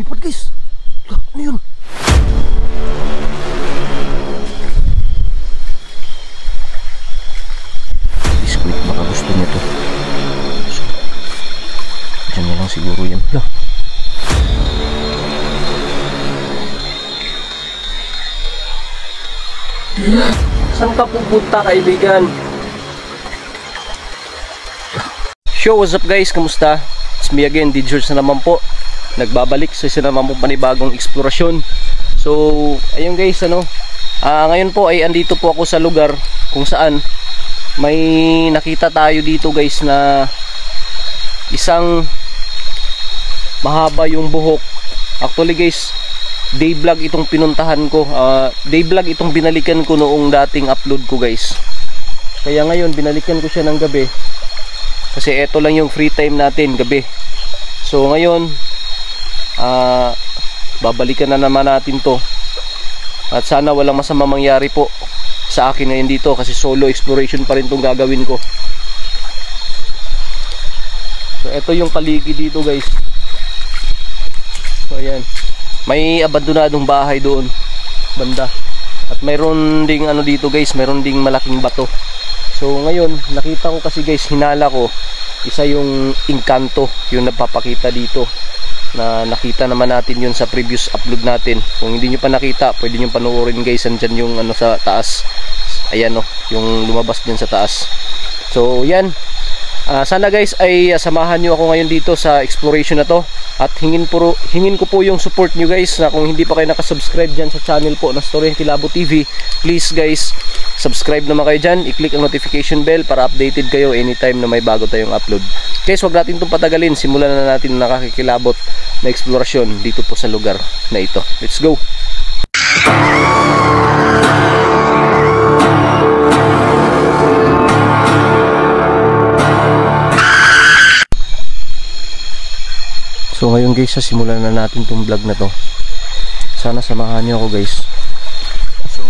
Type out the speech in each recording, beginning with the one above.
lumipad guys. Ano yun? Biskuit, baka gusto niya to. So, dyan na lang siguro yan. Lah. Saan ka pupunta, kaibigan? Yo, what's up guys? Kamusta? It's me again, DJers na naman po. Nagbabalik sa isa naman po panibagong eksplorasyon. So, ayun guys, ngayon po ay andito po ako sa lugar kung saan may nakita tayo dito guys na isang mahaba yung buhok. Actually guys, day vlog itong pinuntahan ko. Day vlog itong binalikan ko noong dating upload ko guys. Kaya ngayon binalikan ko siya ng gabi. Kasi eto lang yung free time natin gabi. So ngayon babalikan na naman natin to. At sana walang masama mangyari po sa akin ngayon dito. Kasi solo exploration pa rin itong gagawin ko. So eto yung paligid dito guys. So ayan, may abandonadong bahay doon banda. At mayroon ding dito guys, mayroon ding malaking bato. So ngayon nakita ko kasi guys, hinala ko isa yung engkanto yung napapakita dito, na nakita naman natin yun sa previous upload natin. Kung hindi nyo pa nakita, pwede nyo panoorin guys. Andyan yung sa taas, ayan yung lumabas dyan sa taas. So yan, sana guys ay samahan nyo ako ngayon dito sa exploration na to. At hingin ko po yung support nyo guys, na kung hindi pa kayo nakasubscribe dyan sa channel po na Storya Kilabot TV, please guys, subscribe naman kayo dyan. I-click ang notification bell para updated kayo anytime na may bago tayong upload. Guys, wag natin itong patagalin. Simulan na natin ang nakakikilabot na eksplorasyon dito po sa lugar na ito. Let's go! So ngayon guys, simulan na natin itong vlog na to. Sana samahan nyo ako guys. So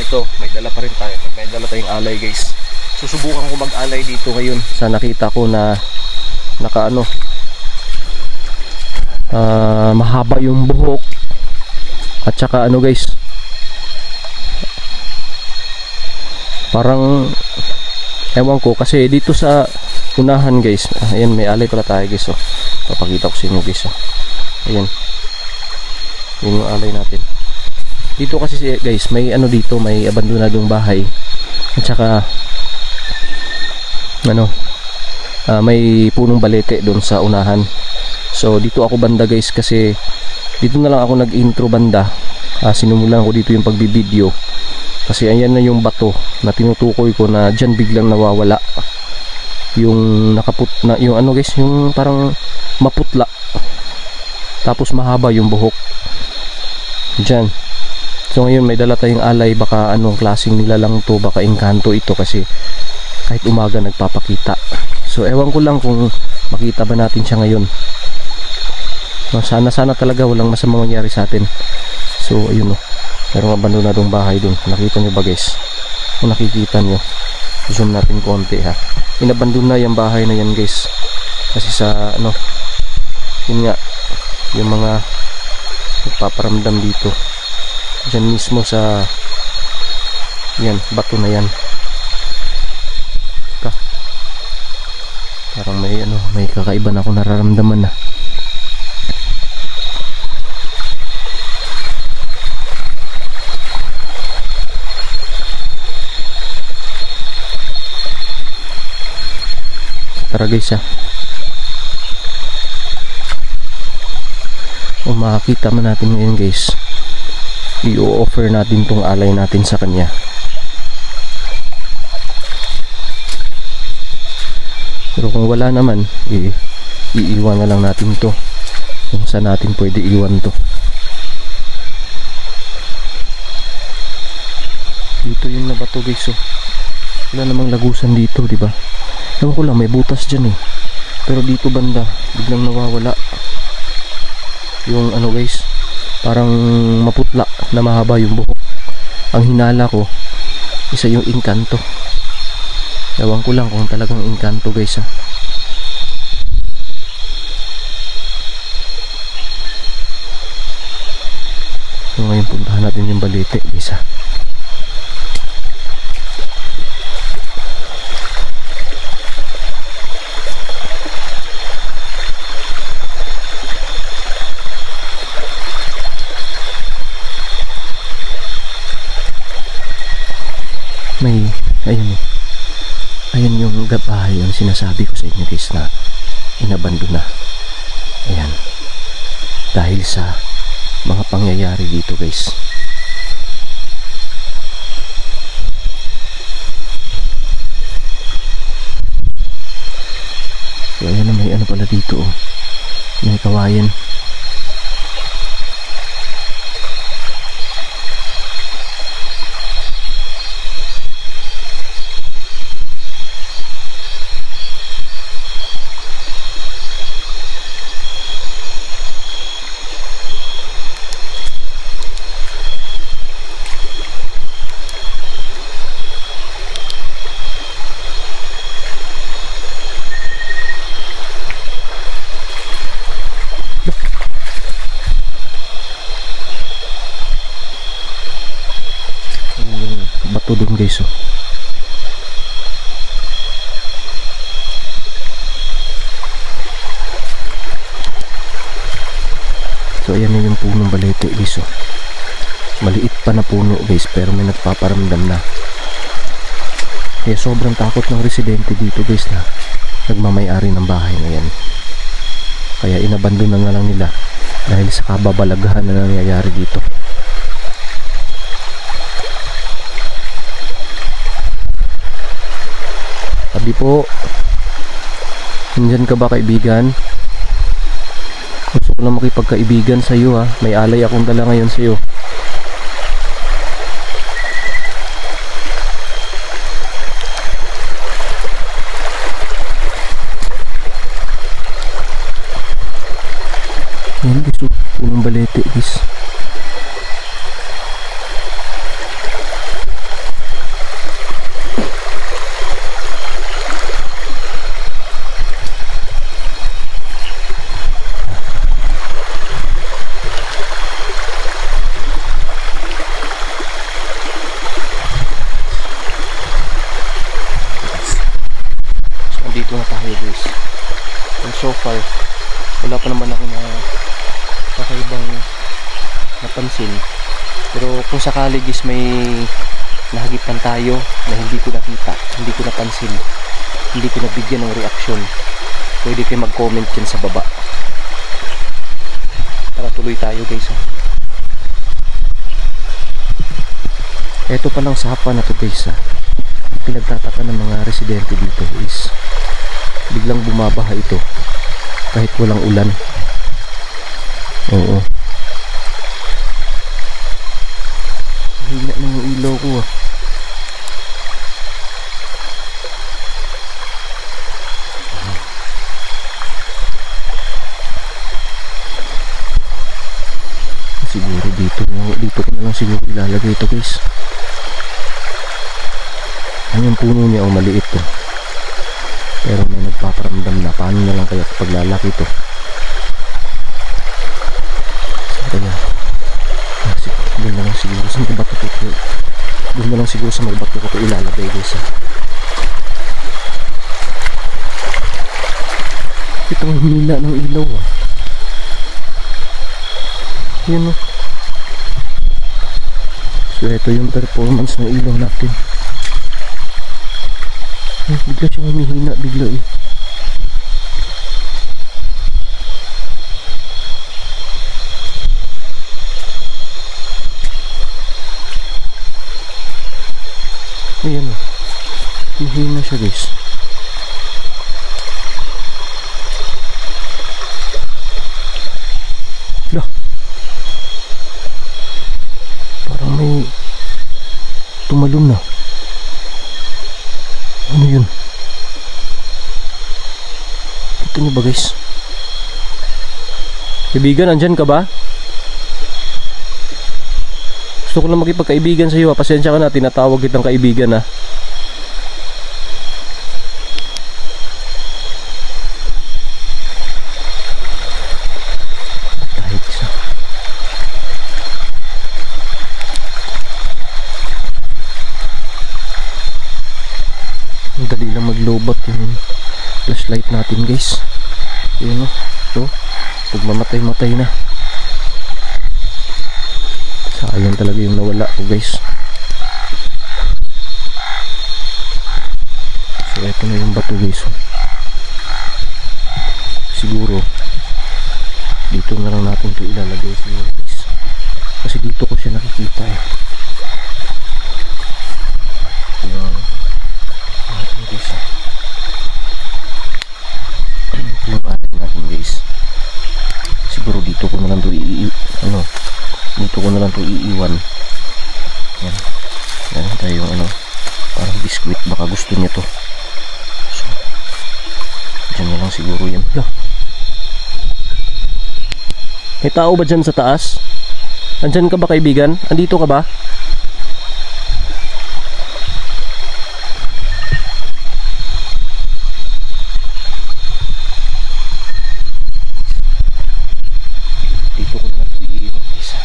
eto, may dala pa rin tayo. May dala tayong alay guys. Susubukan ko mag-alay dito ngayon. Sa nakita ko na mahaba yung buhok. At saka guys, parang ewan ko, kasi dito sa unahan guys, ayan, may alay pala tayo guys. Papakita ko sa inyo guys. Ayan, yun yung alay natin. Dito kasi guys, may dito, may abandonadong bahay. At saka may punong balete doon sa unahan. So dito ako banda guys, kasi dito na lang ako nag-intro banda. Sinumulan ko dito yung pagbibideo, kasi ayan na yung bato na tinutukoy ko na dyan biglang nawawala yung yung guys, yung parang maputla tapos mahaba yung buhok dyan. So ngayon may dala tayong alay. Baka klaseng nila lang to, baka engkanto ito, kasi kahit umaga nagpapakita. So ewan ko lang kung makita ba natin siya ngayon. Sana talaga walang masamang mangyari sa atin. So ayun merong abandonadong bahay dun. Nakita nyo ba guys? Kung nakikita nyo, zoom natin konti ha. Inabandon na yung bahay na yan guys, kasi sa yun nga, yung mga nagpaparamdam dito dyan mismo sa yan, bato na yan. Parang may kakaiba na ako nararamdaman na. Tara guys kung makakita man natin ngayon guys, i-offer natin tong alay natin sa kanya. Pero kung wala naman, iiwan na lang natin to kung saan natin pwede iwan to. Dito yung nabato guys. Wala namang lagusan dito, di ba? Ewan ko lang, may butas dyan pero dito banda biglang nawawala yung guys, parang maputla na mahaba yung buhok. Ang hinala ko, isa yung engkanto. Ewan ko lang kung talagang engkanto guys So ngayon puntahan natin yung Balete guys ha. May ayun yung bahay ang sinasabi ko sa inyo guys na inabandon na. Ayan, dahil sa mga pangyayari dito guys. So ayan na, may ano pala dito oh. May kawayan. Bato dun guys oh. So ayan na yung punong Balete guys oh. Maliit pa na puno guys pero may nagpaparamdam na. Kaya sobrang takot ng residente dito guys na nagmamay-ari ng bahay na yan. Kaya inabandon na lang nila dahil sa kababalaghan na nangyayari dito. Sabi po, nandyan ka ba kaibigan? Gusto ko lang makipagkaibigan sa iyo ha. May alay akong dala ngayon sa iyo. Ayan guys, punong Balete guys. Dito na tayo guys. And so far wala pa naman ako na kakaibang napansin, pero kung sakali guys may nahagipan tayo na hindi ko nakita, hindi ko napansin, hindi ko nabigyan ng reaksyon, pwede kayo mag-comment dyan sa baba. Tara tuloy tayo guys ha. Eto palang sapa na to guys ha. Pinagtataka ng mga residente dito is biglang bumabaha ito kahit walang ulan. Oo, hina na yung ilaw ko ah. Siguro dito ko na lang siguro ilalagay ito guys. Yung puno niya ang maliit to, pero may nagpaparamdam na. Paano na lang kaya kapag lalaki to? Kaya doon na lang siguro sa may bato ko, doon na lang siguro sa may bato ko ilalagay guys ha. Ito ang hila ng ilaw ah. Yun o. So ito yung performance ng ilaw natin. Bigla siyang humihina bigla eh. Ayan o, humihina siya guys. Lah, parang may tumalon na. Ano yun? Kita niyo ba guys? Kaibigan, andyan ka ba? Gusto ko lang makipagkaibigan sa iyo. Pasensya ka na, tinatawag kitang kaibigan ha. na maglobat yung flashlight natin guys. Yun o. So, magmamatay-matay na. Sayang talaga yung nawala ko guys. So eto na yung bato guys. Siguro dito na lang natin ito ilalagay siguro guys. Kasi dito ko siya nakikita eh. Yung guys. Yung atin natin guys. Siguro dito ko na lang ito dito ko na lang ito iiwan. Yan. Meron tayong parang biskuit, baka gusto niya to. So dyan na lang siguro yan. May tao ba dyan sa taas? Andyan ka ba kaibigan? Andito ka ba? Dito ko na ito iiwan isa.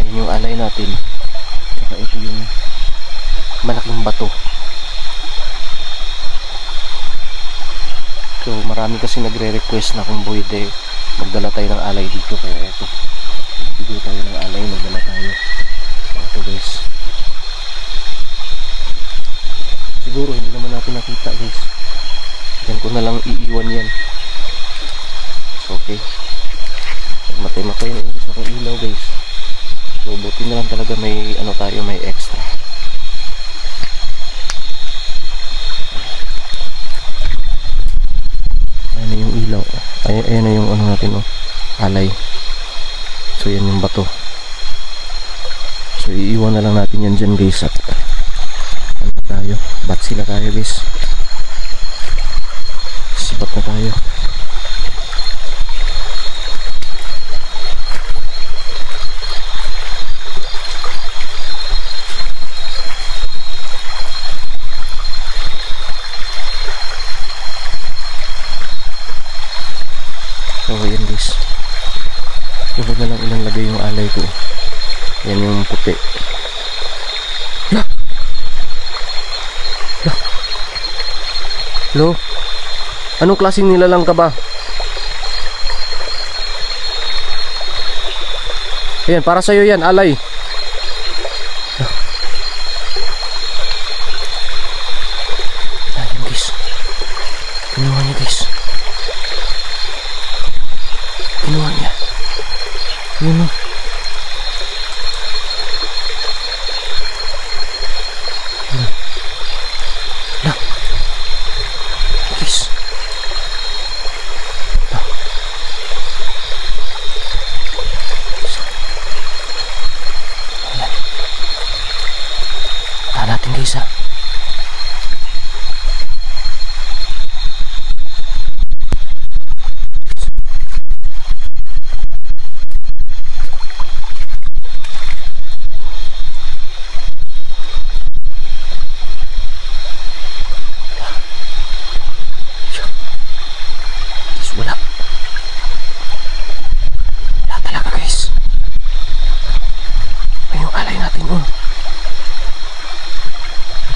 Ayun yung alay natin. Saka ito yung malaking bato. So marami kasi nagre-request na kung pwede magdala tayo ng alay dito, kaya ito bigay tayo ng alay, magdala tayo. Ito guys, siguro hindi naman natin nakita guys. Diyan ko na lang iiwan yan. So okay, matay-matay na yung gusto kong ilaw guys. So buti na lang talaga may tayo, may extra. Ayan na yung ilaw. Ayan na yung natin alay. So yan yung bato. So iiwan na lang natin yan dyan guys. At tayo, batsi na tayo guys. Sibat na tayo. So ayan guys, huwag na lang ilang lagay yung alay ko. Yan yung puti. Hello? Anong klaseng nilalang ka ba? Ayan, para sa'yo yan, alay. Ayan guys, kinuha niya guys. Kinuha niya. Yun o. Guys. Ayan. Tahan natin guys ha.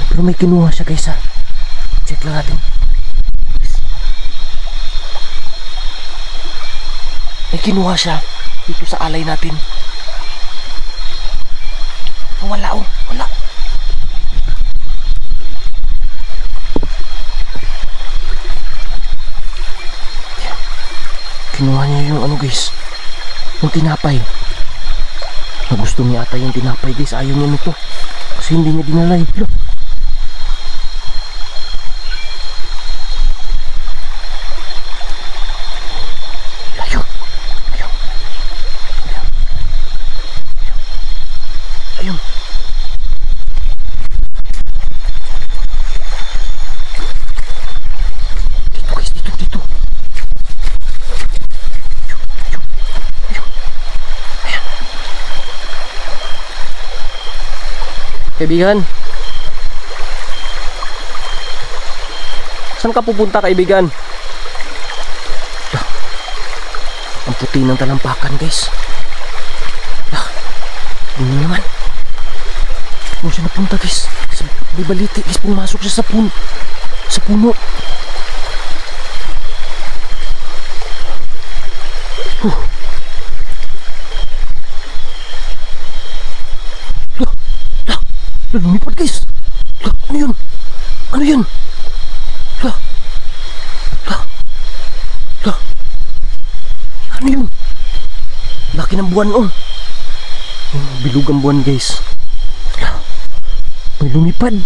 Pero may kinuha siya guys ha. Check lang natin. May kinuha siya dito sa alay natin. Wala oh, wala. Kinuha niya yung guys, yung tinapay. Nagusto niya ata yung tinapay guys. Ayaw niya nito kasi hindi niya dinalay. Look. Kaibigan, saan ka pupunta kaibigan? Ang puti ng talampakan guys. Ano naman? Kung siya napunta guys, may baliti guys, pumasok siya sa puno. Sa puno. Lumipad guys. Ano yun? Ano yan? Ano yun? Laki ng buwan oh. Bilog ang buwan guys. May lumipad.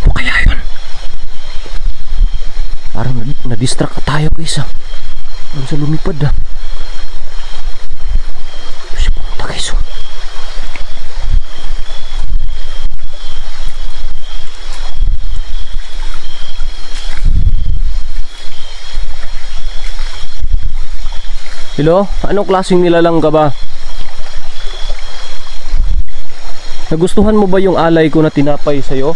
Ano kaya yun? Parang na-distract tayo guys ah. Ano sa lumipad ah. Siya pumunta guys oh. Hello? Anong klaseng nilalang ka ba? Nagustuhan mo ba yung alay ko na tinapay sa'yo?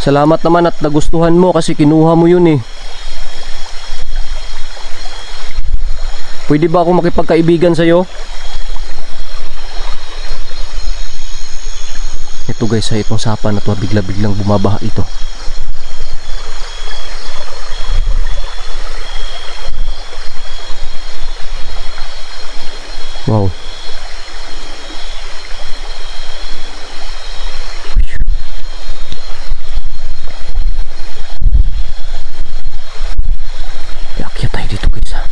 Salamat naman at nagustuhan mo kasi kinuha mo yun eh. Pwede ba ako makipagkaibigan sa'yo? Ito guys, sa itong sapa na to bigla-biglang bumabaha ito. Wow. Akyat tayo dito guys ha.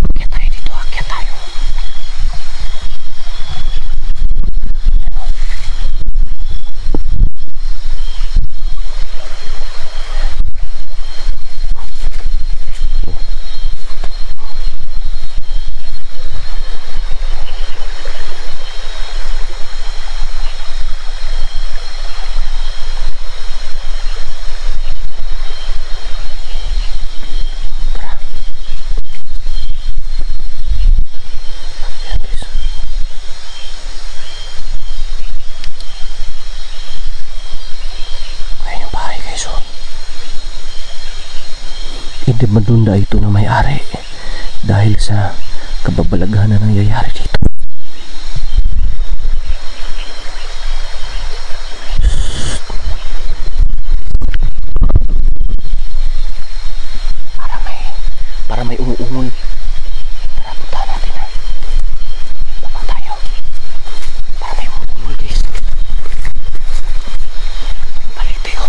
Akyat tayo dito, akyat tayo. Hindi madunda ito na may-ari dahil sa kababalaghan na nangyayari dito. Para may umuungol. Tara, punta natin ha. Baba tayo. Para may umuungol guys. Balik tayo.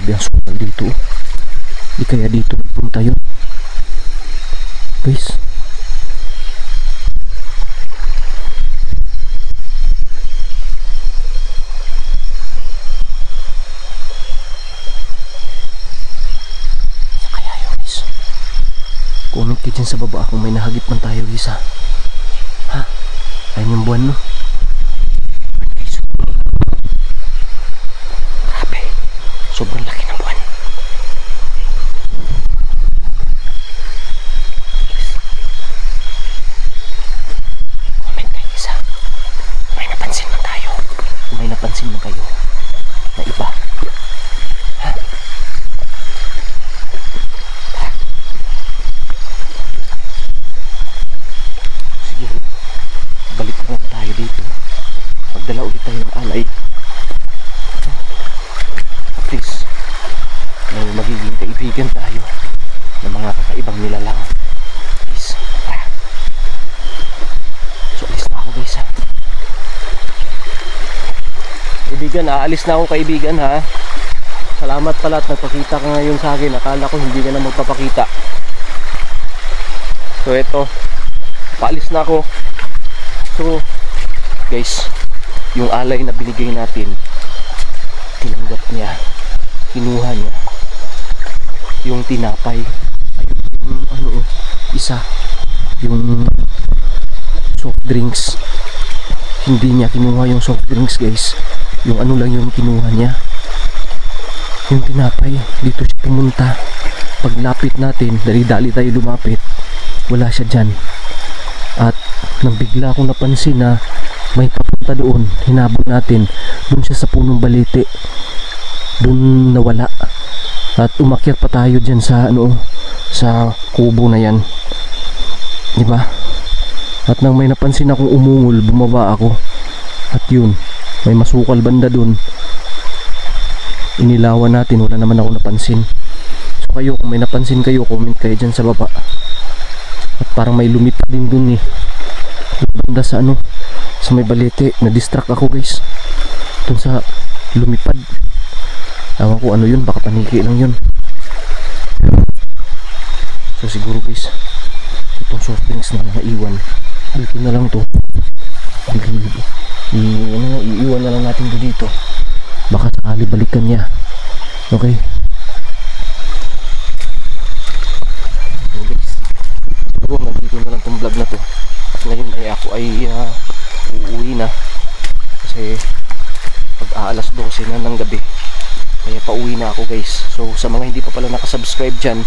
Ang sukal dito. Di kaya dito punta yun guys. Sa kaya yun guys. Comment ka dyan sa baba kung may nahagip man tayo guys ha. Ha? Ayun yung buwan no. Sobrang laki ng buwan. Comment kayo isa. May napansin man tayo. May napansin man kayo na iba. Ha? Sige. Balik na tayo dito. Magdala ulit tayo ng alay. Please, may magiging kaibigan tayo ng mga kakaibang nilalang. Please, so alis na ako guys ha. Kaibigan, aalis na ako kaibigan ha. Salamat pala at nagpakita ka ngayon sa akin. Akala ko hindi ka na magpapakita. So eto, paalis na ako. So guys, yung alay na binigay natin tinanggap niya, kinuha niya yung tinapay. Ayun, yung ano, isa, yung soft drinks. Hindi niya kinuha yung soft drinks, guys. Yung ano lang yung kinuha niya, yung tinapay. Dito siya pumunta. Paglapit natin, dali-dali tayo lumapit, wala siya dyan. At nang bigla akong napansin na may papunta doon, hinabol natin. Doon siya sa punong balete, doon nawala. At umakyat pa tayo dyan sa ano, sa kubo na yan, diba? At nang may napansin akong umungol, bumaba ako. At yun, may masukal banda doon. Inilawan natin, wala naman ako napansin. So kayo, kung may napansin kayo, comment kayo dyan sa baba. At parang may lumipad din doon eh, banda sa ano, sa may balete. Na-distract ako, guys, doon sa lumipad. Ewan ko ano yun, baka paniki lang yun. So siguro, guys, itong soft drinks na naiwan, dito na lang to. Iiwan na lang natin to dito. Baka sakali balikan niya. Okay. So guys, siguro nandito na lang tong vlog na to. At ngayon ay ako ay uuwi na. Kasi pag-aalas 12 na ng gabi, kaya pauwi na ako, guys. So sa mga hindi pa pala nakasubscribe dyan,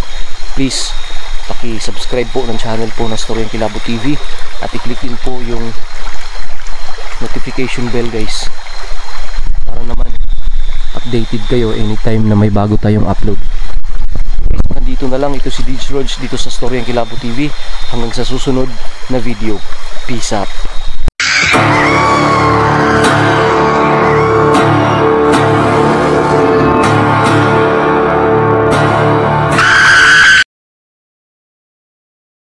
please paki-subscribe po ng channel po na Storyang Kilabot TV. At i-click din po yung notification bell, guys, para naman updated kayo anytime na may bago tayong upload. Hanggang dito na lang. Ito si DJ Rog dito sa Storyang Kilabot TV. Hanggang sa susunod na video. Peace out.